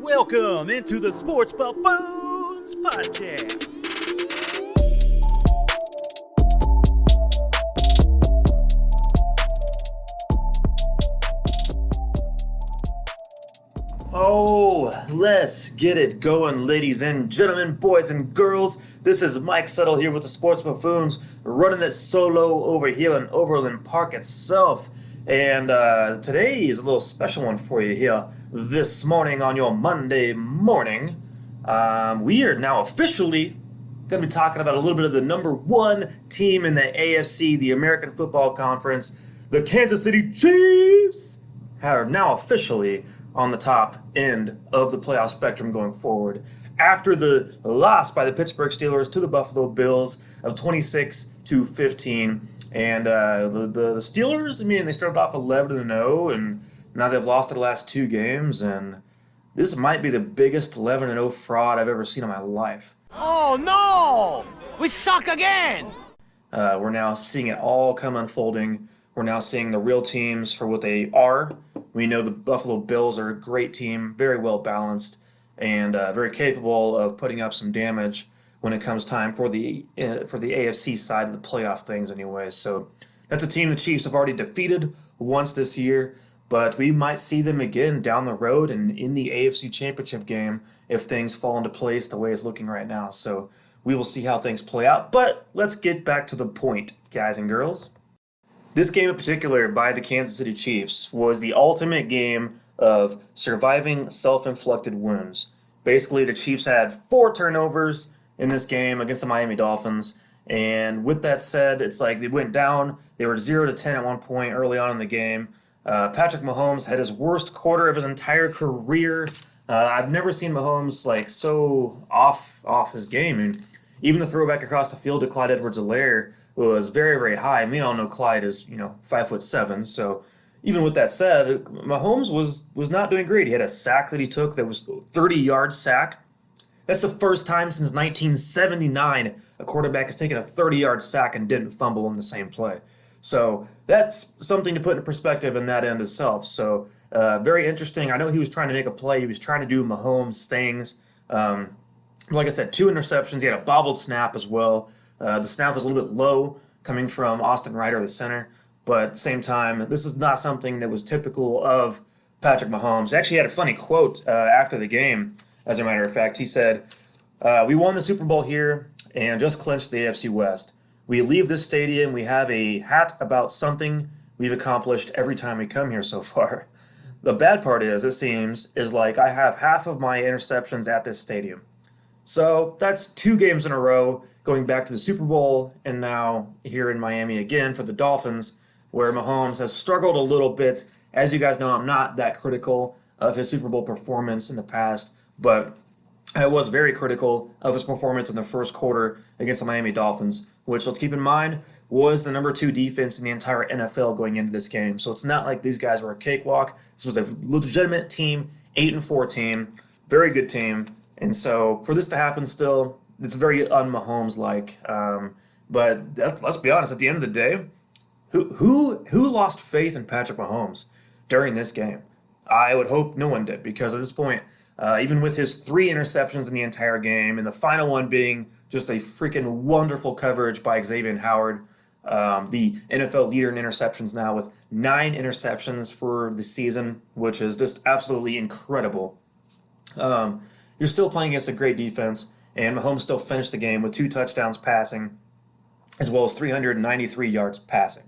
Welcome into the Sports Buffoons podcast. Oh, let's get it going, ladies and gentlemen, boys and girls. This is Mike Settle here with the Sports Buffoons, running it solo over here in Overland Park itself. And today is a little special one for you here this morning on your Monday morning. We are now officially going to be talking about a little bit of the number one team in the AFC, the American Football Conference. The Kansas City Chiefs are now officially on the top end of the playoff spectrum going forward after the loss by the Pittsburgh Steelers to the Buffalo Bills of 26-15. And the Steelers, they started off 11-0, and now they've lost the last two games, and this might be the biggest 11-0 fraud I've ever seen in my life. Oh no! We suck again! We're now seeing it all come unfolding. We're now seeing the real teams for what they are. We know the Buffalo Bills are a great team, very well balanced, and very capable of putting up some damage when it comes time for the AFC side of the playoff things anyway. So that's a team the Chiefs have already defeated once this year, but we might see them again down the road and in the AFC Championship game if things fall into place the way it's looking right now. So we will see how things play out, but let's get back to the point, guys and girls. This game in particular by the Kansas City Chiefs was the ultimate game of surviving self-inflicted wounds. Basically, the Chiefs had 4 turnovers in this game against the Miami Dolphins, and with that said, it's like they went down. They were 0-10 at one point early on in the game. Patrick Mahomes had his worst quarter of his entire career. I've never seen Mahomes so off his game, and even the throwback across the field to Clyde Edwards-Helaire was very, very high. We all know Clyde is 5'7", so even with that said, Mahomes was not doing great. He had a sack that he took that was a 30-yard sack. That's the first time since 1979 a quarterback has taken a 30-yard sack and didn't fumble on the same play. So that's something to put in perspective in that end itself. So very interesting. I know he was trying to make a play. He was trying to do Mahomes things. Like I said, 2 interceptions. He had a bobbled snap as well. The snap was a little bit low coming from Austin Ryder, the center. But at the same time, this is not something that was typical of Patrick Mahomes. He actually had a funny quote after the game. As a matter of fact, he said, "We won the Super Bowl here and just clinched the AFC West. We leave this stadium, we have a hat about something we've accomplished every time we come here so far. The bad part is, it seems, is I have half of my interceptions at this stadium." So that's 2 games in a row, going back to the Super Bowl and now here in Miami again for the Dolphins, where Mahomes has struggled a little bit. As you guys know, I'm not that critical of his Super Bowl performance in the past, but I was very critical of his performance in the first quarter against the Miami Dolphins, which, let's keep in mind, was the number 2 defense in the entire NFL going into this game. So it's not like these guys were a cakewalk. This was a legitimate team, 8-4 team, very good team. And so for this to happen still, it's very un-Mahomes-like. But let's be honest, at the end of the day, who lost faith in Patrick Mahomes during this game? I would hope no one did, because at this point, even with his 3 interceptions in the entire game, and the final one being just a freaking wonderful coverage by Xavier Howard, the NFL leader in interceptions now with 9 interceptions for the season, which is just absolutely incredible. You're still playing against a great defense, and Mahomes still finished the game with 2 touchdowns passing, as well as 393 yards passing.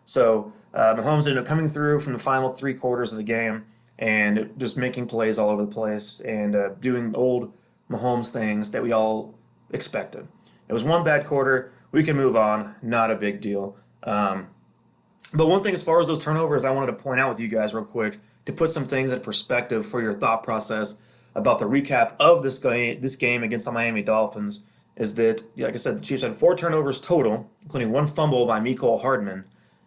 So Mahomes ended up coming through from the final 3 quarters of the game and just making plays all over the place and doing old Mahomes things that we all expected. It was 1 bad quarter. We can move on. Not a big deal. But one thing as far as those turnovers I wanted to point out with you guys real quick to put some things in perspective for your thought process about the recap of this game against the Miami Dolphins is that, like I said, the Chiefs had 4 turnovers total, including 1 fumble by Mecole Hardman,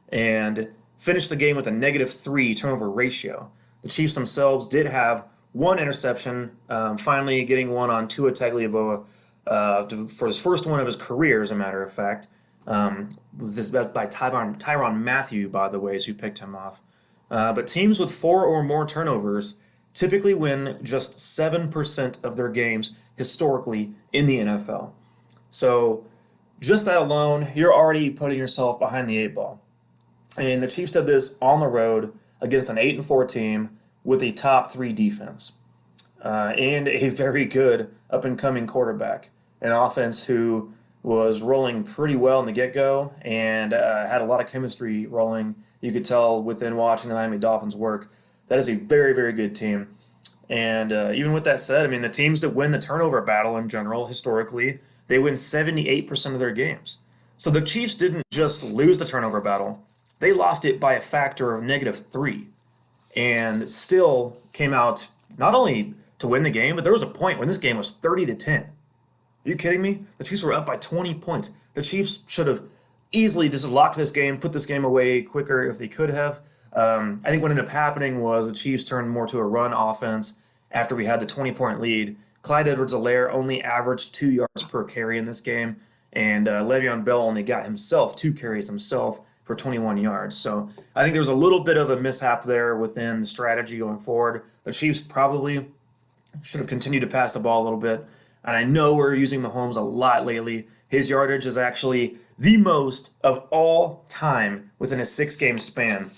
and finished the game with a -3 turnover ratio. The Chiefs themselves did have 1 interception, finally getting one on Tua Tagovailoa for his first one of his career, as a matter of fact. This by Tyrann Mathieu, by the way, is who picked him off. But teams with 4 or more turnovers typically win just 7% of their games historically in the NFL. So just that alone, you're already putting yourself behind the eight ball. And the Chiefs did this on the road against an 8-4 team with a top 3 defense and a very good up-and-coming quarterback, an offense who was rolling pretty well in the get-go and had a lot of chemistry rolling. You could tell within watching the Miami Dolphins work. That is a very, very good team. And even with that said, I mean, the teams that win the turnover battle in general, historically, they win 78% of their games. So the Chiefs didn't just lose the turnover battle. They lost it by a factor of -3 and still came out not only to win the game, but there was a point when this game was 30-10. Are you kidding me? The Chiefs were up by 20 points. The Chiefs should have easily just locked this game, put this game away quicker if they could have. I think what ended up happening was the Chiefs turned more to a run offense after we had the 20-point lead. Clyde Edwards-Helaire only averaged 2 yards per carry in this game, and Le'Veon Bell only got himself 2 carries himself for 21 yards. So I think there was a little bit of a mishap there within the strategy going forward. The Chiefs probably should have continued to pass the ball a little bit. And I know we're using Mahomes a lot lately. His yardage is actually the most of all time within a 6-game span.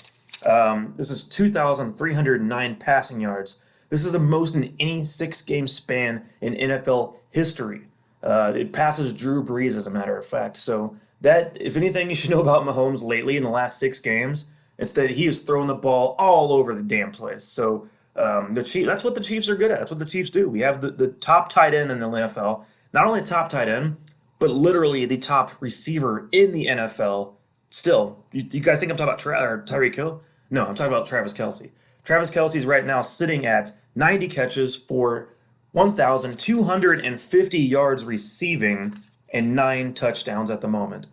This is 2,309 passing yards. This is the most in any 6-game span in NFL history. It passes Drew Brees, as a matter of fact. So that, if anything you should know about Mahomes lately in the last 6 games, it's that he is throwing the ball all over the damn place. So the Chiefs, that's what the Chiefs are good at. That's what the Chiefs do. We have the top tight end in the NFL. Not only top tight end, but literally the top receiver in the NFL. Still, you guys think I'm talking about Tyreek Hill? No, I'm talking about Travis Kelce. Travis Kelce's right now sitting at 90 catches for 1,250 yards receiving and 9 touchdowns at the moment.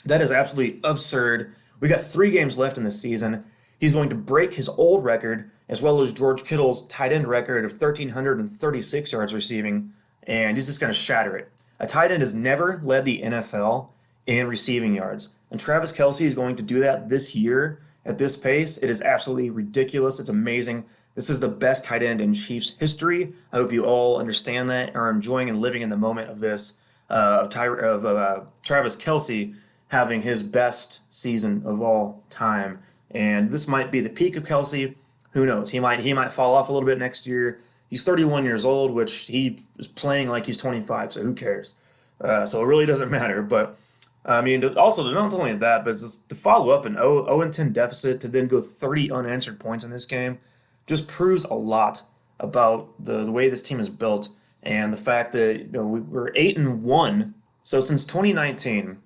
That is absolutely absurd. We got 3 games left in the season. He's going to break his old record as well as George Kittle's tight end record of 1,336 yards receiving, and he's just going to shatter it. A tight end has never led the NFL in receiving yards, and Travis Kelce is going to do that this year at this pace. It is absolutely ridiculous. It's amazing. This is the best tight end in Chiefs history. I hope you all understand that and are enjoying and living in the moment of this, Travis Kelce having his best season of all time. And this might be the peak of Kelce. Who knows? He might fall off a little bit next year. He's 31 years old, which he is playing like he's 25, so who cares? So it really doesn't matter. But, I mean, also, not only that, but it's just to follow up an 0-10 deficit to then go 30 unanswered points in this game just proves a lot about the way this team is built and the fact that we're 8-1. So since 2019,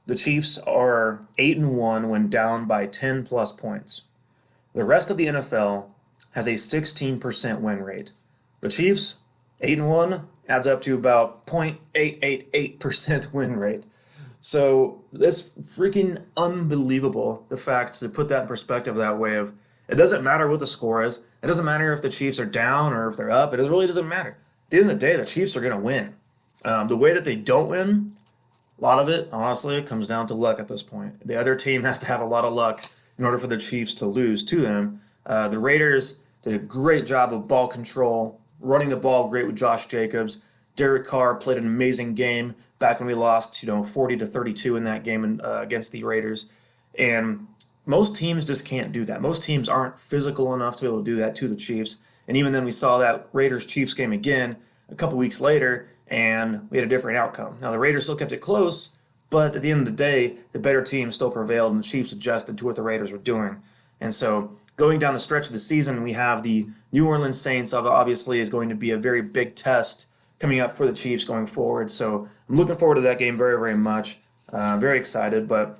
the Chiefs are 8-1 when down by 10+ points. The rest of the NFL has a 16% win rate. The Chiefs, 8-1, adds up to about 0.888% win rate. So that's freaking unbelievable, the fact to put that in perspective that way of it doesn't matter what the score is. It doesn't matter if the Chiefs are down or if they're up. It really doesn't matter. At the end of the day, the Chiefs are going to win. The way that they don't win, a lot of it, honestly, comes down to luck at this point. The other team has to have a lot of luck in order for the Chiefs to lose to them. The Raiders did a great job of ball control, running the ball great with Josh Jacobs. Derek Carr played an amazing game back when we lost, 40-32 in that game against the Raiders. And most teams just can't do that. Most teams aren't physical enough to be able to do that to the Chiefs. And even then we saw that Raiders-Chiefs game again a couple weeks later, and we had a different outcome. Now, the Raiders still kept it close, but at the end of the day, the better team still prevailed, and the Chiefs adjusted to what the Raiders were doing. And so going down the stretch of the season, we have the New Orleans Saints, obviously, is going to be a very big test coming up for the Chiefs going forward. So I'm looking forward to that game very, very much. Very excited. But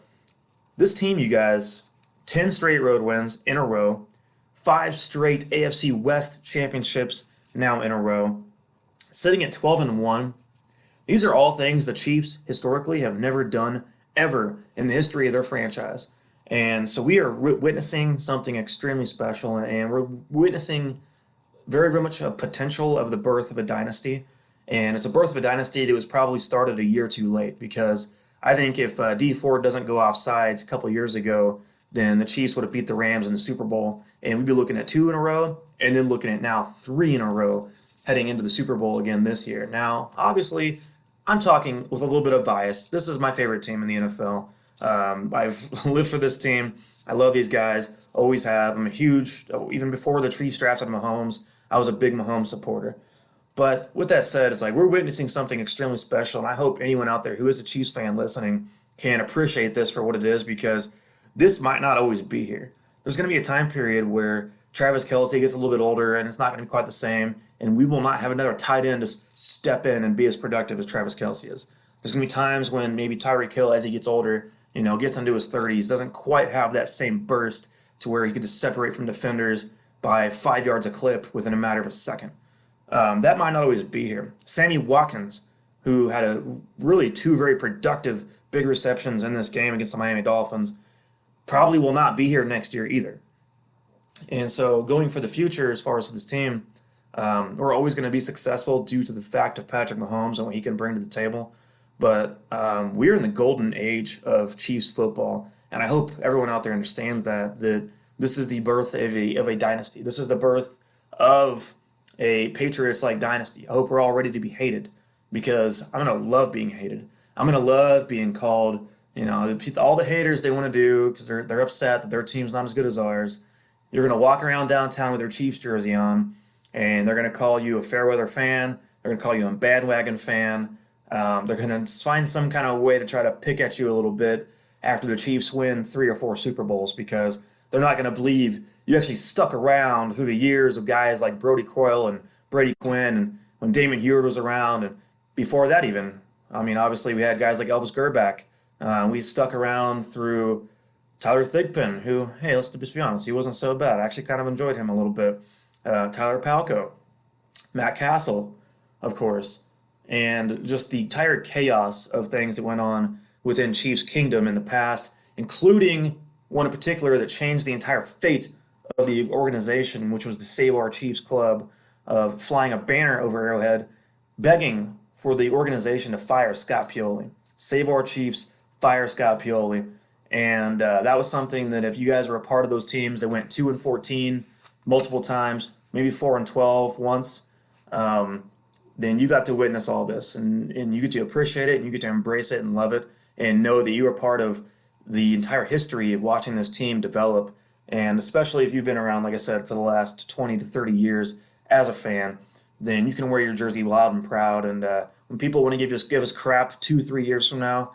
this team, you guys, 10 straight road wins in a row, 5 straight AFC West championships now in a row, sitting at 12-1. These are all things the Chiefs historically have never done ever in the history of their franchise. And so we are witnessing something extremely special, and we're witnessing very, very much a potential of the birth of a dynasty. And it's a birth of a dynasty that was probably started a year too late, because I think if D Ford doesn't go off sides a couple years ago, then the Chiefs would have beat the Rams in the Super Bowl, and we'd be looking at 2 in a row, and then looking at now 3 in a row heading into the Super Bowl again this year. Now, obviously, I'm talking with a little bit of bias. This is my favorite team in the NFL. I've lived for this team. I love these guys, always have. I'm a huge, even before the Chiefs drafted Mahomes, I was a big Mahomes supporter. But with that said, it's like we're witnessing something extremely special, and I hope anyone out there who is a Chiefs fan listening can appreciate this for what it is, because this might not always be here. There's going to be a time period where Travis Kelce gets a little bit older, and it's not going to be quite the same, and we will not have another tight end to step in and be as productive as Travis Kelce is. There's going to be times when maybe Tyreek Hill, as he gets older, gets into his 30s, doesn't quite have that same burst to where he could just separate from defenders by 5 yards a clip within a matter of a second. That might not always be here. Sammy Watkins, who had really 2 very productive big receptions in this game against the Miami Dolphins, probably will not be here next year either. And so going for the future as far as for this team, we're always going to be successful due to the fact of Patrick Mahomes and what he can bring to the table. But we're in the golden age of Chiefs football, and I hope everyone out there understands that this is the birth of a dynasty. This is the birth of a Patriots-like dynasty. I hope we're all ready to be hated, because I'm going to love being hated. I'm going to love being called, all the haters they want to do because they're upset that their team's not as good as ours. You're going to walk around downtown with your Chiefs jersey on, and they're going to call you a fair-weather fan. They're going to call you a bandwagon fan. They're going to find some kind of way to try to pick at you a little bit after the Chiefs win 3 or 4 Super Bowls, because they're not going to believe you actually stuck around through the years of guys like Brody Croyle and Brady Quinn, and when Damon Heward was around, and before that even. I mean, obviously we had guys like Elvis Grbac. We stuck around through Tyler Thigpen, who, hey, let's just be honest, he wasn't so bad. I actually kind of enjoyed him a little bit. Tyler Palko, Matt Castle, of course, and just the entire chaos of things that went on within Chiefs Kingdom in the past, including one in particular that changed the entire fate of the organization, which was the Save Our Chiefs Club, of flying a banner over Arrowhead, begging for the organization to fire Scott Pioli. Save Our Chiefs, fire Scott Pioli. And that was something that if you guys were a part of those teams that went 2-14 multiple times, maybe 4-12 once, then you got to witness all this, and you get to appreciate it, and you get to embrace it and love it, and know that you are part of the entire history of watching this team develop. And especially if you've been around, like I said, for the last 20 to 30 years as a fan, then you can wear your jersey loud and proud. And when people want to give us crap 2-3 years from now,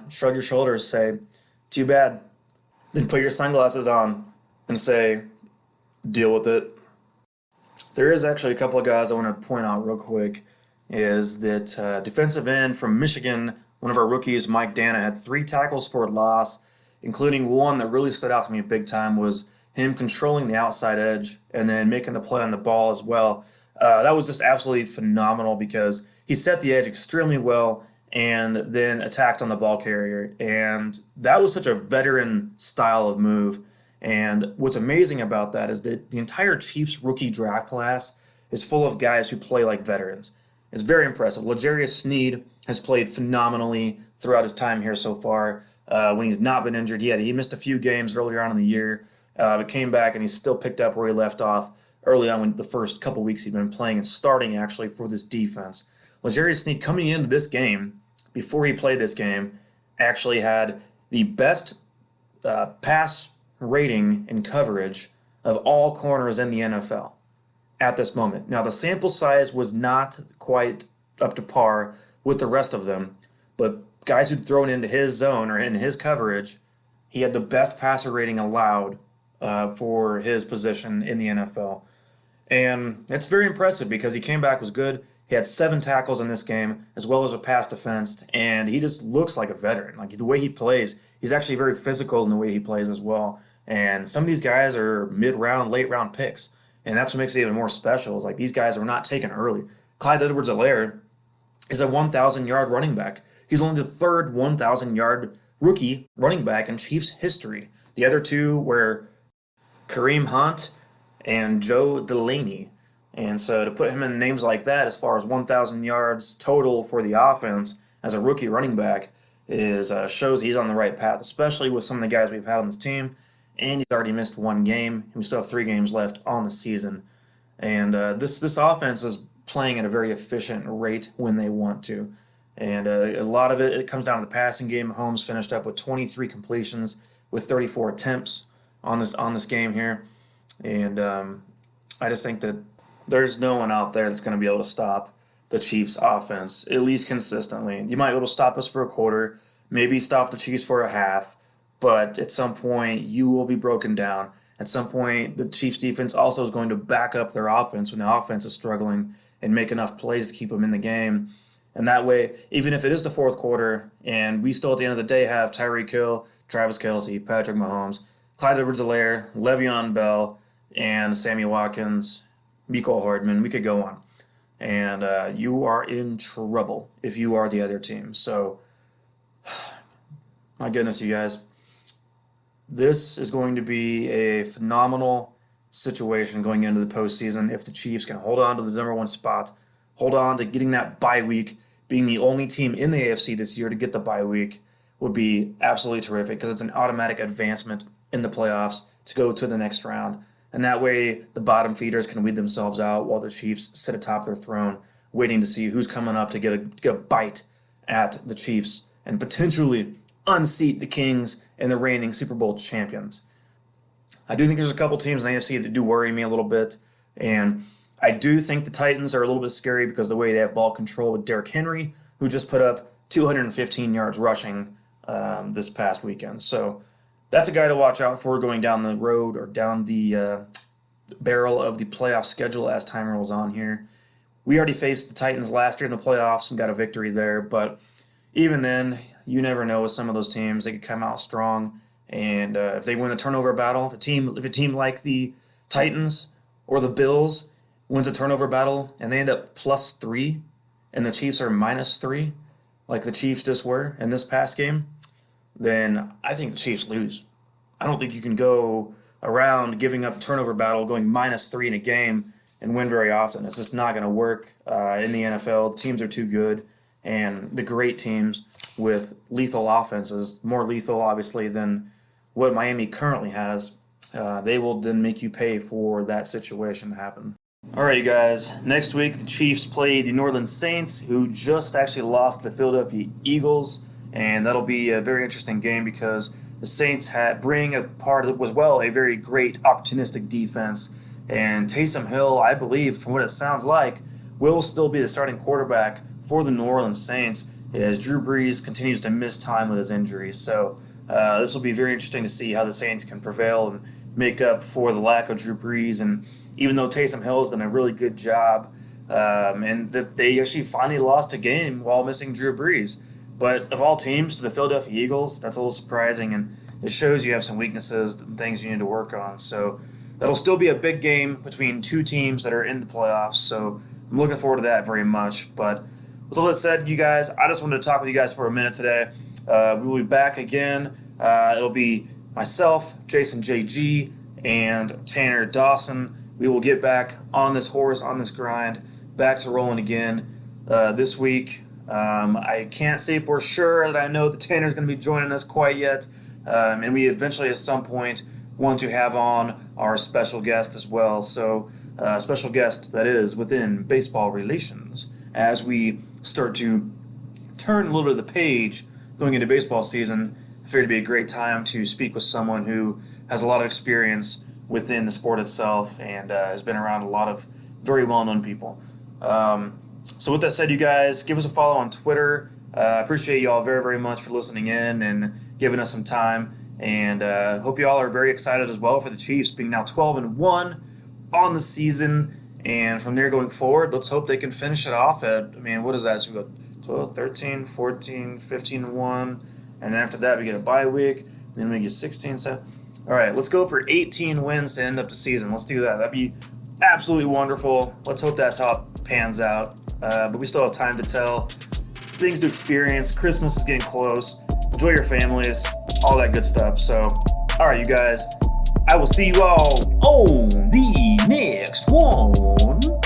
shrug your shoulders, say, too bad. Then put your sunglasses on and say, deal with it. There is actually a couple of guys I want to point out real quick, is that defensive end from Michigan, one of our rookies, Mike Dana, had 3 tackles for a loss, including one that really stood out to me big time was him controlling the outside edge and then making the play on the ball as well. That was just absolutely phenomenal, because he set the edge extremely well and then attacked on the ball carrier. And that was such a veteran style of move. And what's amazing about that is that the entire Chiefs rookie draft class is full of guys who play like veterans. It's very impressive. L'Jarius Sneed has played phenomenally throughout his time here so far. When he's not been injured, he missed a few games earlier on in the year, but came back and he's still picked up where he left off early on when the first couple weeks he'd been playing and starting actually for this defense. L'Jarius Sneed, coming into this game, before he played this game, actually had the best pass rating and coverage of all corners in the NFL at this moment. Now, the sample size was not quite up to par with the rest of them, but guys who'd thrown into his zone or in his coverage, he had the best passer rating allowed for his position in the NFL. And it's very impressive because he came back, was good. He had 7 tackles in this game, as well as a pass defense, and he just looks like a veteran. Like the way he plays, he's actually very physical in the way he plays as well. And some of these guys are mid-round, late-round picks, and that's what makes it even more special. Is like these guys were not taken early. Clyde Edwards-Helaire is a 1,000-yard running back. He's only the 3rd 1,000-yard rookie running back in Chiefs history. The other 2 were Kareem Hunt and Joe Delaney. And so to put him in names like that, as far as 1,000 yards total for the offense as a rookie running back, shows he's on the right path, especially with some of the guys we've had on this team. And he's already missed one game. We still have 3 games left on the season. And this offense is playing at a very efficient rate when they want to. And a lot of it comes down to the passing game. Mahomes finished up with 23 completions with 34 attempts on this game here. And I just think that there's no one out there that's going to be able to stop the Chiefs' offense, at least consistently. You might be able to stop us for a quarter, maybe stop the Chiefs for a half, but at some point you will be broken down. At some point, the Chiefs' defense also is going to back up their offense when the offense is struggling and make enough plays to keep them in the game. And that way, even if it is the fourth quarter and we still at the end of the day have Tyreek Hill, Travis Kelce, Patrick Mahomes, Clyde Edwards-Helaire, Le'Veon Bell, and Sammy Watkins, Mecole Hardman, we could go on. And you are in trouble if you are the other team. So, my goodness, you guys. This is going to be a phenomenal situation going into the postseason if the Chiefs can hold on to the number 1 spot, hold on to getting that bye week. Being the only team in the AFC this year to get the bye week would be absolutely terrific because it's an automatic advancement in the playoffs to go to the next round. And that way the bottom feeders can weed themselves out while the Chiefs sit atop their throne waiting to see who's coming up to get a bite at the Chiefs and potentially unseat the Kings and the reigning Super Bowl champions. I do think there's a couple teams in the AFC that do worry me a little bit, and I do think the Titans are a little bit scary because of the way they have ball control with Derrick Henry, who just put up 215 yards rushing this past weekend. So that's a guy to watch out for going down the road or down the barrel of the playoff schedule as time rolls on here. We already faced the Titans last year in the playoffs and got a victory there, but even then, you never know with some of those teams. They could come out strong, and if they win a turnover battle, if a team like the Titans or the Bills wins a turnover battle and they end up +3 and the Chiefs are -3, like the Chiefs just were in this past game, then I think the Chiefs lose. I don't think you can go around giving up a turnover battle, going -3 in a game and win very often. It's just not going to work in the NFL. Teams are too good, and the great teams with lethal offenses, more lethal obviously than what Miami currently has, they will then make you pay for that situation to happen. All right, you guys. Next week, the Chiefs play the New Orleans Saints, who just actually lost to the Philadelphia Eagles, and that'll be a very interesting game because the Saints bring a part of as well a very great opportunistic defense, and Taysom Hill, I believe, from what it sounds like, will still be the starting quarterback for the New Orleans Saints as Drew Brees continues to miss time with his injuries. So this will be very interesting to see how the Saints can prevail and make up for the lack of Drew Brees. And even though Taysom Hill has done a really good job, and they actually finally lost a game while missing Drew Brees. But of all teams, to the Philadelphia Eagles, that's a little surprising, and it shows you have some weaknesses and things you need to work on. So that'll still be a big game between two teams that are in the playoffs. So I'm looking forward to that very much. But with all that said, you guys, I just wanted to talk with you guys for a minute today. We will be back again. It'll be myself, Jason JG, and Tanner Dawson. We will get back on this horse, on this grind, back to rolling again this week. I can't say for sure that I know that Tanner's going to be joining us quite yet. And we eventually, at some point, want to have on our special guest as well. So, special guest that is within baseball relations. As we start to turn a little bit of the page going into baseball season, I figured it'd be a great time to speak with someone who has a lot of experience within the sport itself and has been around a lot of very well-known people. So with that said, you guys, give us a follow on Twitter. I appreciate you all very, very much for listening in and giving us some time. And hope you all are very excited as well for the Chiefs being now 12-1 on the season. And from there going forward, let's hope they can finish it off at, what is that? So we go 12, 13, 14, 15-1. And then after that, we get a bye week. Then we get 16, 7. All right, let's go for 18 wins to end up the season. Let's do that. That'd be absolutely wonderful. Let's hope that's how it pans out. But we still have time to tell. Things to experience. Christmas is getting close. Enjoy your families. All that good stuff. So, all right, you guys. I will see you all on the next one.